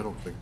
don't think.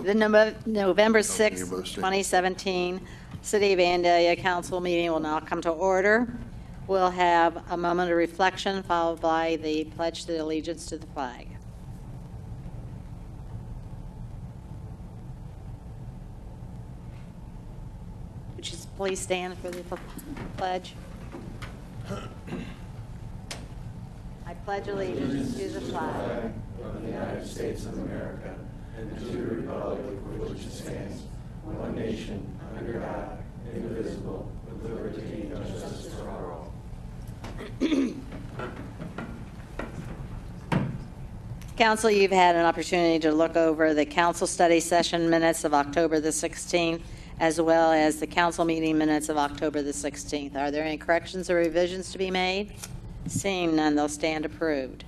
The November 6, 2017 City of Vandalia Council meeting will now come to order. We'll have a moment of reflection followed by the pledge to allegiance to the flag. Would you please stand for the pledge? I pledge allegiance to the flag of the United States of America and to the republic for which it stands, one nation, under God, indivisible, with liberty and justice for all. Council, you've had an opportunity to look over the council study session minutes of October the 16th, as well as the council meeting minutes of October the 16th. Are there any corrections or revisions to be made? Seeing none, they'll stand approved.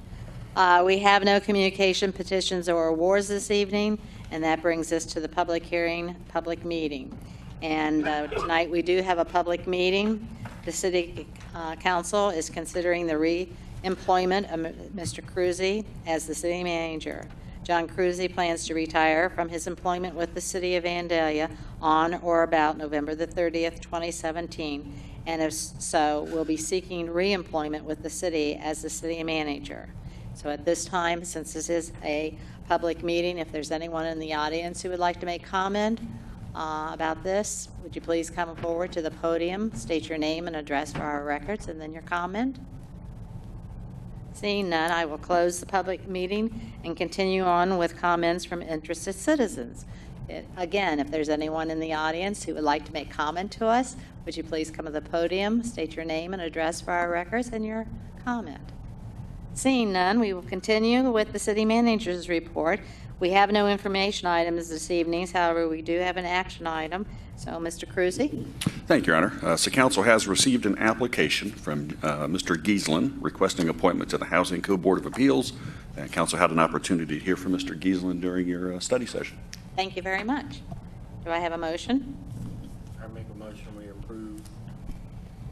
We have no communication, petitions, or awards this evening, and that brings us to the public hearing, public meeting. And tonight we do have a public meeting. The City Council is considering the re-employment of Mr. Cruzy as the city manager. John Cruzy plans to retire from his employment with the City of Vandalia on or about November the 30th, 2017, and if so, will be seeking re-employment with the city as the city manager. So at this time, since this is a public meeting, if there's anyone in the audience who would like to make comment about this, would you please come forward to the podium, state your name and address for our records, and then your comment. Seeing none, I will close the public meeting and continue on with comments from interested citizens. Again, if there's anyone in the audience who would like to make comment to us, would you please come to the podium, state your name and address for our records, and your comment. Seeing none, we will continue with the city manager's report. We have no information items this evening, however, we do have an action item. So, Mr. Cruzy. Thank you, Your Honor. Council has received an application from Mr. Gieslin requesting appointment to the Housing Code Board of Appeals. Council had an opportunity to hear from Mr. Gieslin during your study session. Thank you very much. Do I have a motion? I make a motion we approve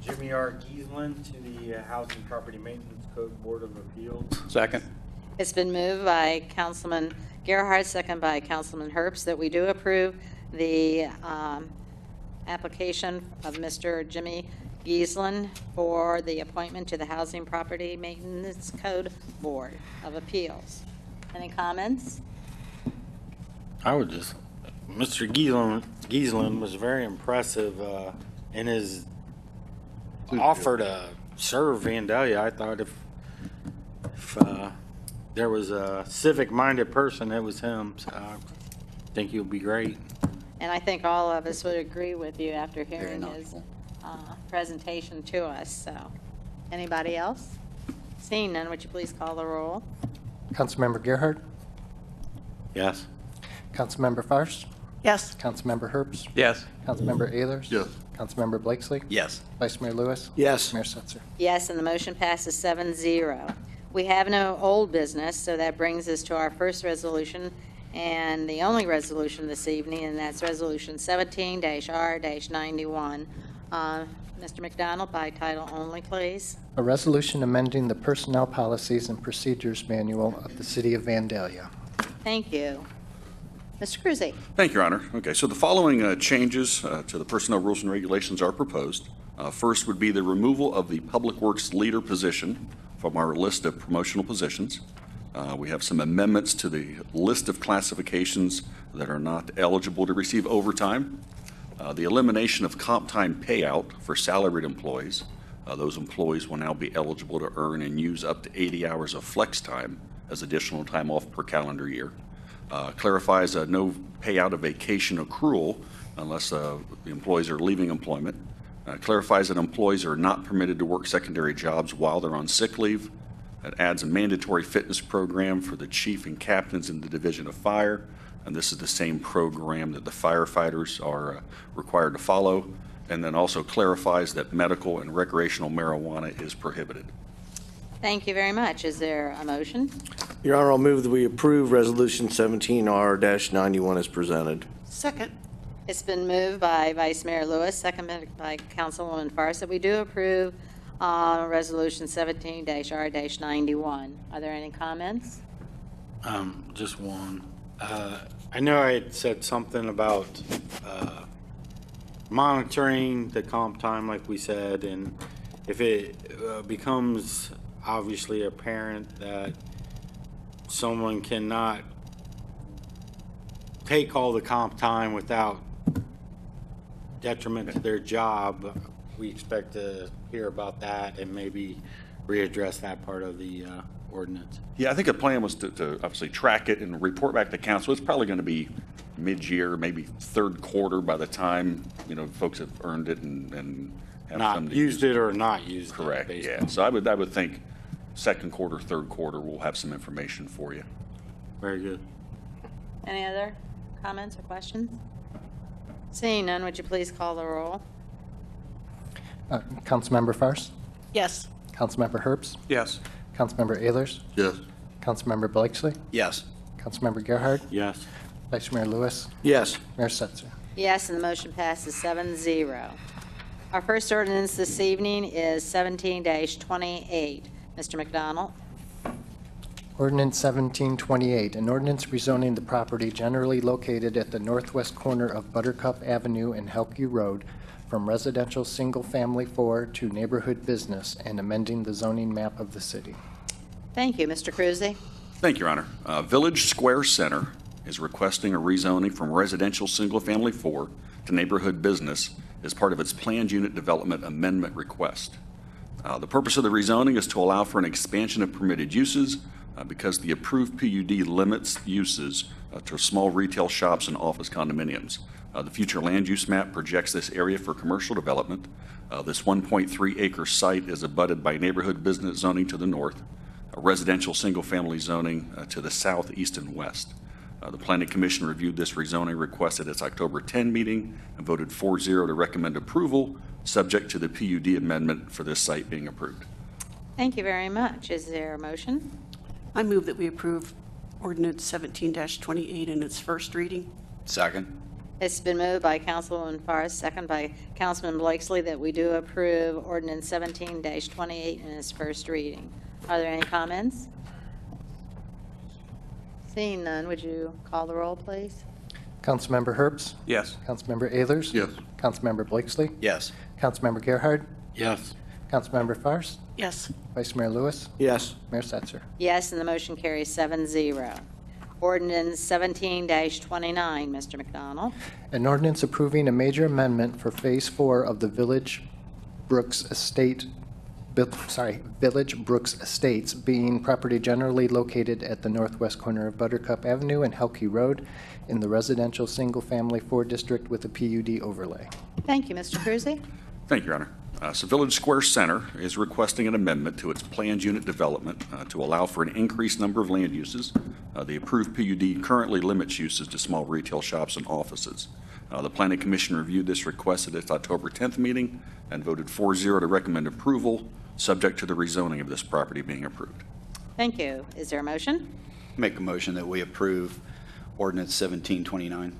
Jimmy R. Gieslin to the Housing Property Maintenance Code Board of Appeals. Second. It's been moved by Councilman Gerhardt, second by Councilman Herbst, that we do approve the application of Mr. Jimmy Gieslin for the appointment to the Housing Property Maintenance Code Board of Appeals. Any comments? I would just, Mr. Gieslin was very impressive in his offer to serve Vandalia. I thought if there was a civic-minded person, it was him. So I think he'll be great. And I think all of us would agree with you after hearing his presentation to us. So, anybody else? Seeing none, would you please call the roll? Councilmember Gerhardt? Yes. Councilmember Farce? Yes. Councilmember Herbst? Yes. Councilmember Ehlers? Yes. Councilmember Blakesley? Yes. Vice Mayor Lewis? Yes. Mayor Setzer? Yes, and the motion passes 7-0. We have no old business, so that brings us to our first resolution and the only resolution this evening, and that's Resolution 17-R-91. Mr. McDonald, by title only, please. A resolution amending the Personnel Policies and Procedures Manual of the City of Vandalia. Thank you. Mr. Cruzy. Thank you, Your Honor. Okay, so the following changes to the personnel rules and regulations are proposed. First would be the removal of the Public Works Leader position from our list of promotional positions. We have some amendments to the list of classifications that are not eligible to receive overtime. The elimination of comp time payout for salaried employees. Those employees will now be eligible to earn and use up to 80 hours of flex time as additional time off per calendar year. Clarifies no payout of vacation accrual unless the employees are leaving employment. Clarifies that employees are not permitted to work secondary jobs while they're on sick leave. It adds a mandatory fitness program for the chief and captains in the Division of Fire, and this is the same program that the firefighters are required to follow, and then also clarifies that medical and recreational marijuana is prohibited. Thank you very much. Is there a motion? Your Honor, I'll move that we approve Resolution 17R-91 as presented. Second. It's been moved by Vice Mayor Lewis, seconded by Councilwoman Farce, that we do approve on Resolution 17-R-91. Are there any comments? Just one. I know I had said something about monitoring the comp time, like we said, and if it becomes obviously apparent that someone cannot take all the comp time without detriment to their job, we expect to hear about that and maybe readdress that part of the ordinance. Yeah, I think the plan was to obviously track it and report back to council. It's probably going to be mid-year, maybe third quarter by the time, folks have earned it and have Not some to used use it or not used it. Correct, based yeah. on- So I would think second quarter, third quarter, we'll have some information for you. Very good. Any other comments or questions? Seeing none, would you please call the roll? Councilmember Fairst, Yes. Councilmember Herbst, Yes. Councilmember Ehlers, Yes. Councilmember Blakesley, Yes. Councilmember Gerhard, Yes. Vice Mayor Lewis, Yes. Mayor Setzer. Yes, and the motion passes 7-0. Our first ordinance this evening is 17-28. Mr. McDonald? Ordinance 1728, an ordinance rezoning the property generally located at the northwest corner of Buttercup Avenue and Helpview Road from residential single-family 4 to neighborhood business and amending the zoning map of the city. Thank you. Mr. Cruzy? Thank you, Your Honor. Village Square Center is requesting a rezoning from residential single-family 4 to neighborhood business as part of its planned unit development amendment request. The purpose of the rezoning is to allow for an expansion of permitted uses because the approved PUD limits uses to small retail shops and office condominiums. The future land use map projects this area for commercial development. This 1.3-acre site is abutted by neighborhood business zoning to the north, residential single-family zoning to the south, east, and west. The Planning Commission reviewed this rezoning request at its October 10 meeting and voted 4-0 to recommend approval, subject to the PUD amendment for this site being approved. Thank you very much. Is there a motion? I move that we approve ordinance 17-28 in its first reading. Second. It's been moved by Councilwoman Forrest, second by Councilman Blakesley, that we do approve ordinance 17-28 in its first reading. Are there any comments? Seeing none, would you call the roll, please? Councilmember Herbst, Yes. Councilmember Ehlers. Yes. Councilmember Blakesley, Yes. Councilmember Gerhard, Yes. Councilmember Fairst, Yes. Vice Mayor Lewis, Yes. Mayor Setzer. Yes, and the motion carries 7-0. Ordinance 17-29, Mr. McDonald. An ordinance approving a major amendment for Phase 4 of the Village Brooks Estates, being property generally located at the northwest corner of Buttercup Avenue and Helkey Road in the residential single-family 4 district with a PUD overlay. Thank you, Mr. Cruzy. Thank you, Your Honor. So Village Square Center is requesting an amendment to its planned unit development to allow for an increased number of land uses. The approved PUD currently limits uses to small retail shops and offices. The Planning Commission reviewed this request at its October 10th meeting and voted 4-0 to recommend approval, subject to the rezoning of this property being approved. Thank you. Is there a motion? Make a motion that we approve ordinance 1729.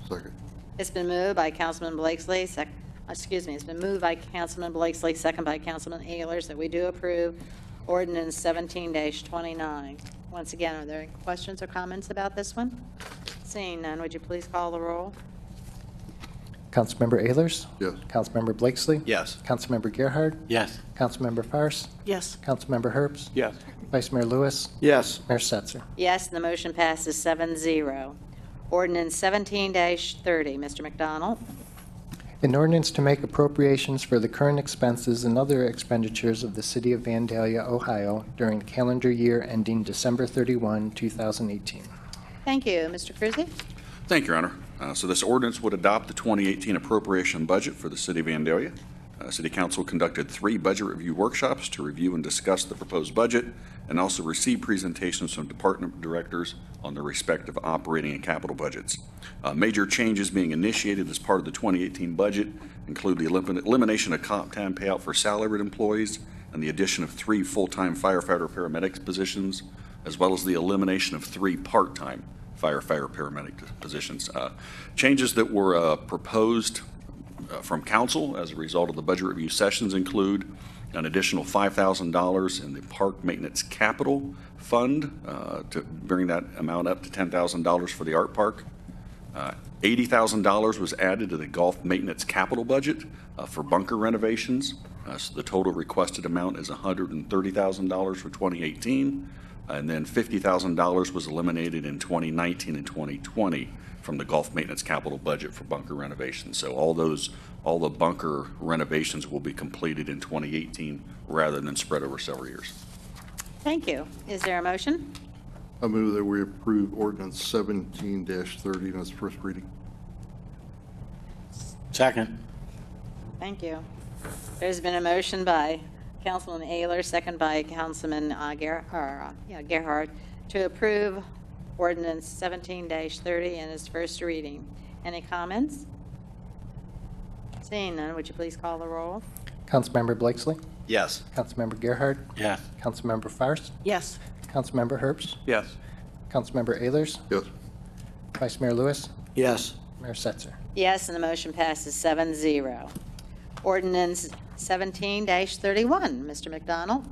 Second. It's been moved by Councilman Blakesley, it's been moved by Councilman Blakesley, second by Councilman Ehlers, that we do approve ordinance 17-29. Once again, are there any questions or comments about this one? Seeing none, would you please call the roll? Councilmember Ehlers, Yes. Councilmember Blakesley, Yes. Councilmember Gerhard, Yes. Councilmember Fairst, Yes. Councilmember Herbst, Yes. Vice Mayor Lewis, Yes. Mayor Setzer. Yes, and the motion passes 7-0. Ordinance 17-30, Mr. McDonald. An ordinance to make appropriations for the current expenses and other expenditures of the City of Vandalia, Ohio during the calendar year ending December 31, 2018. Thank you. Mr. Cruzy? Thank you, Your Honor. So this ordinance would adopt the 2018 appropriation budget for the City of Vandalia. City Council conducted 3 budget review workshops to review and discuss the proposed budget and also receive presentations from department directors on their respective operating and capital budgets. Major changes being initiated as part of the 2018 budget include the elimination of comp time payout for salaried employees and the addition of 3 full-time firefighter paramedic positions, as well as the elimination of 3 part-time firefighter paramedic positions. Changes that were proposed from council as a result of the budget review sessions include an additional $5,000 in the Park Maintenance Capital Fund to bring that amount up to $10,000 for the art park. $80,000 was added to the golf maintenance capital budget for bunker renovations. So the total requested amount is $130,000 for 2018. And then $50,000 was eliminated in 2019 and 2020 from the golf maintenance capital budget for bunker renovations. So all the bunker renovations will be completed in 2018 rather than spread over several years. Thank you. Is there a motion? I move that we approve ordinance 17-30 in its first reading. Second. Thank you. There's been a motion by Councilman Ayler, second by Councilman Gerhardt, to approve ordinance 17-30 in its first reading. Any comments? Seeing none, would you please call the roll? Councilmember Blakesley, Yes. Councilmember Gerhardt, Yes. Councilmember Fairst, Yes. Councilmember Herbst, Yes. Councilmember Ayers, Yes. Vice Mayor Lewis, Yes. Mayor Setzer. Yes, and the motion passes 7-0. Ordinance 17-31, Mr. McDonald.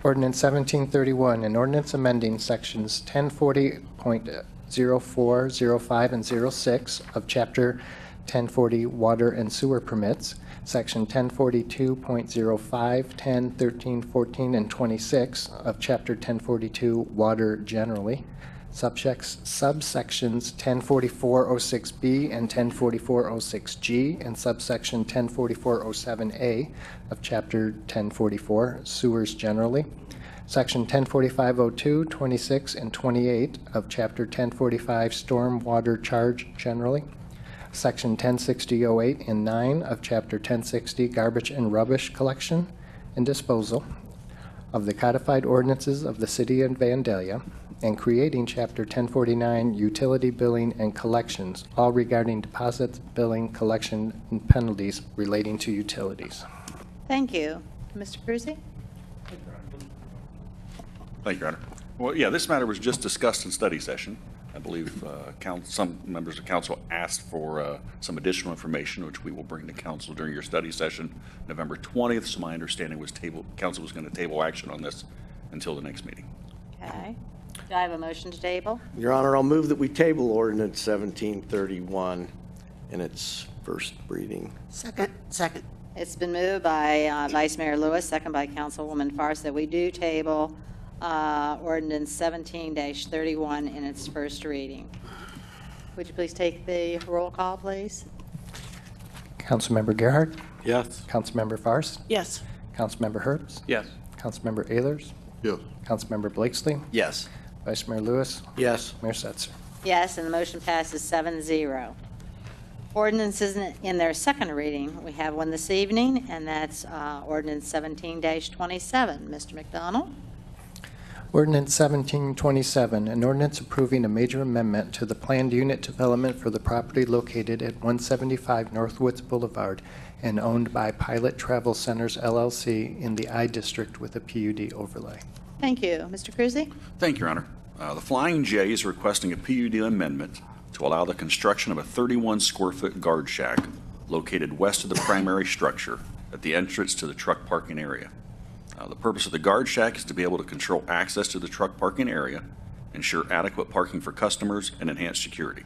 Ordinance 1731, an ordinance amending sections 1040.04, 05, and 06 of Chapter 1040 Water and Sewer Permits, Section 1042.05, 10, 13, 14, and 26 of Chapter 1042 Water generally, subsections 1044.06B and 1044.06G, and subsection 1044.07A of Chapter 1044 Sewers generally, Section 1045.02, 26, and 28 of Chapter 1045 Storm Water Charge generally, Section 1060.08 and 9 of Chapter 1060 Garbage and Rubbish Collection and Disposal of the codified ordinances of the City of Vandalia, and creating Chapter 1049 Utility Billing and Collections, all regarding deposits, billing, collection, and penalties relating to utilities. Thank you. Mr. Cruzy? Thank you, Your Honor. Well, yeah, this matter was just discussed in study session. I believe some members of council asked for some additional information, which we will bring to council during your study session November 20th. So my understanding was council was going to table action on this until the next meeting. Okay. Do I have a motion to table? Your Honor, I'll move that we table ordinance 1731 in its first reading. Second. It's been moved by Vice Mayor Lewis, second by Councilwoman Farce, that we do table ordinance 17-31 in its first reading. Would you please take the roll call, please? Councilmember Gerhardt, Yes. Councilmember Fairst, Yes. Councilmember Herbst, Yes. Councilmember Ayers, Yes. Councilmember Blakesley, Yes. Vice Mayor Lewis, Yes. Mayor Setzer. Yes, and the motion passes 7-0. Ordinances in their second reading, we have one this evening, and that's ordinance 17-27. Mr. McDonald? Ordinance 1727, an ordinance approving a major amendment to the planned unit development for the property located at 175 Northwoods Boulevard and owned by Pilot Travel Centers LLC in the I District with a PUD overlay. Thank you. Mr. Cruzy? Thank you, Your Honor. The Flying J is requesting a PUD amendment to allow the construction of a 31-square-foot guard shack located west of the primary structure at the entrance to the truck parking area. The purpose of the guard shack is to be able to control access to the truck parking area, ensure adequate parking for customers, and enhance security.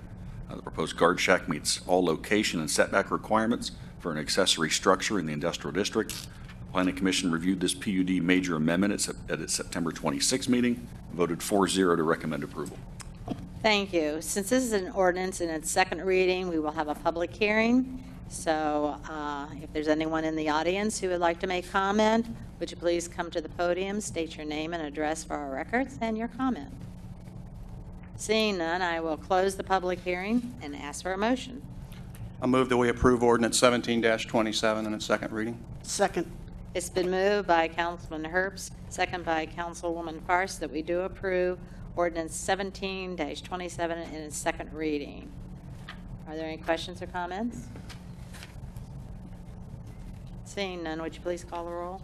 The proposed guard shack meets all location and setback requirements for an accessory structure in the industrial district. The Planning Commission reviewed this PUD major amendment at its September 26 meeting, and voted 4-0 to recommend approval. Thank you. Since this is an ordinance in its second reading, we will have a public hearing. So if there's anyone in the audience who would like to make comment, would you please come to the podium, state your name and address for our records, and your comment. Seeing none, I will close the public hearing and ask for a motion. I move that we approve ordinance 17-27 in its second reading. Second. It's been moved by Councilman Herbst, second by Councilwoman Farce, that we do approve ordinance 17-27 in its second reading. Are there any questions or comments? Seeing none, would you please call the roll?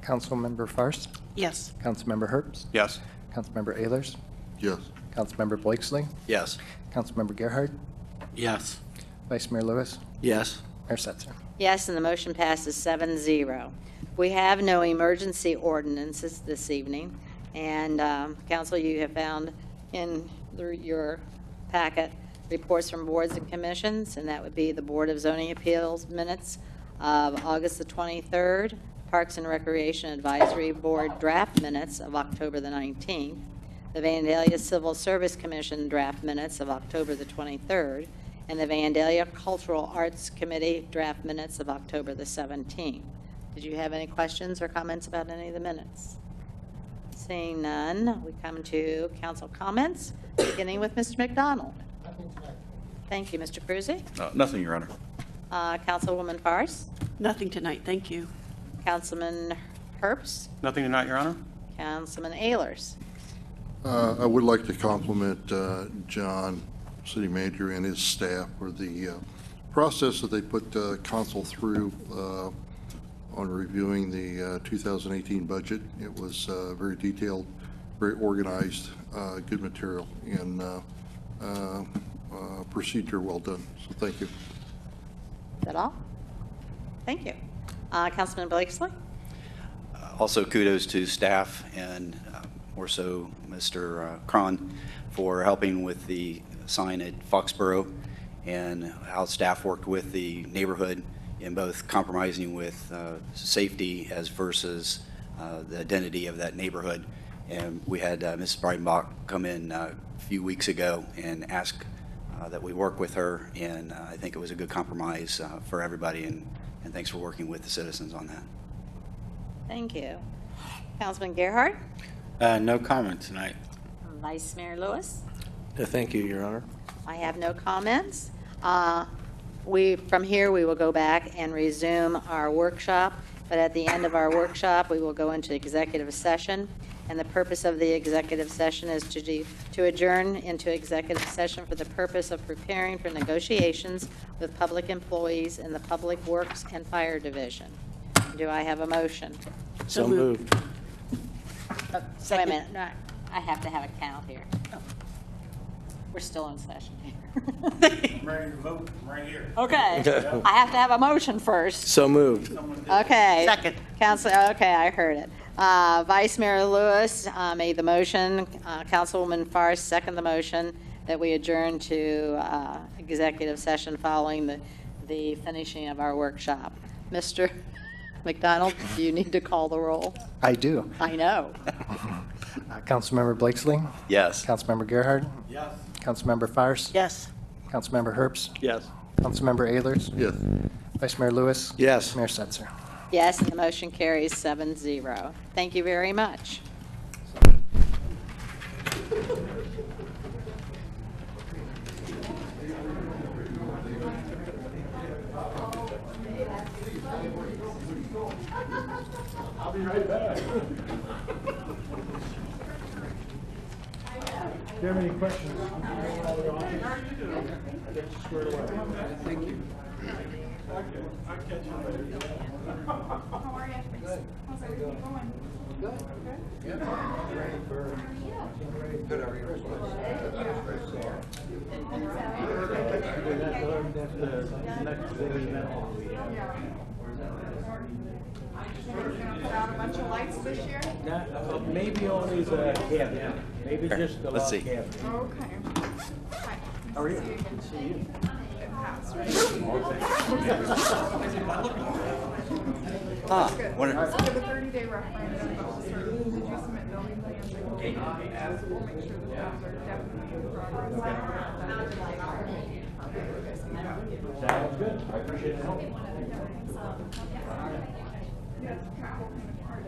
Councilmember Fairst, Yes. Councilmember Herbst, Yes. Councilmember Ayers, Yes. Councilmember Blakesley, Yes. Councilmember Gerhardt, Yes. Vice Mayor Lewis, Yes. Mayor Setzer. Yes, and the motion passes 7-0. We have no emergency ordinances this evening, and council, you have found in your packet reports from boards and commissions, and that would be the Board of Zoning Appeals minutes of August the 23rd, Parks and Recreation Advisory Board draft minutes of October the 19th, the Vandalia Civil Service Commission draft minutes of October the 23rd, and the Vandalia Cultural Arts Committee draft minutes of October the 17th. Did you have any questions or comments about any of the minutes? Seeing none, we come to council comments, beginning with Mr. McDonald. Thank you, Mr. Cruzy. Nothing, Your Honor. Councilwoman Faris. Nothing tonight, thank you. Councilman Herbst. Nothing tonight, Your Honor. Councilman Ehlers. I would like to compliment John, city manager, and his staff for the process that they put council through on reviewing the 2018 budget. It was very detailed, very organized, good material, and procedure well done. So thank you. Is that all? Thank you. Councilman Blakesley. Also kudos to staff and more so Mr. Cron for helping with the sign at Foxborough and how staff worked with the neighborhood in both compromising with safety as versus the identity of that neighborhood. And we had Mrs. Breidenbach come in a few weeks ago and ask that we work with her, and I think it was a good compromise for everybody, and thanks for working with the citizens on that. Thank you. Councilman Gerhardt. No comment tonight. Vice Mayor Lewis. Thank you, Your Honor. I have no comments. From here, we will go back and resume our workshop, but at the end of our workshop, we will go into executive session, and the purpose of the executive session is to adjourn into executive session for the purpose of preparing for negotiations with public employees in the Public Works and Fire Division. Do I have a motion? So moved. Wait a minute, no, I have to have a count here. We're still in session here. I'm ready to vote right here. Okay, I have to have a motion first. So moved. Okay. Second. Okay, I heard it. Vice Mayor Lewis made the motion. Councilwoman Faris seconded the motion that we adjourn to executive session following the finishing of our workshop. Mr. McDonald, do you need to call the roll? I do. I know. Councilmember Blakesley. Yes. Councilmember Gerhardt. Yes. Councilmember Faris. Yes. Councilmember Herbst. Yes. Councilmember Ehlers. Yes. Vice Mayor Lewis. Yes. Mayor Setzer. Yes, and the motion carries 7-0. Thank you very much. I'll be right back. Do you have any questions? Thank you. I'll catch you later. How are you? How's everything going? Good. Good? Ready for... Good, how are you? That's the next event. Put out a bunch of lights this year? Maybe only the cabin. Maybe just the Let's see. cabin. Okay. Hi. How are you? Good Good to see you. It passed, right? Ah, Good. what We have a 30-day referendum, but we'll start, did you submit building plans? So we'll make sure that those are definitely in progress. Sounds good. I appreciate the help. Yes, travel kind of hard.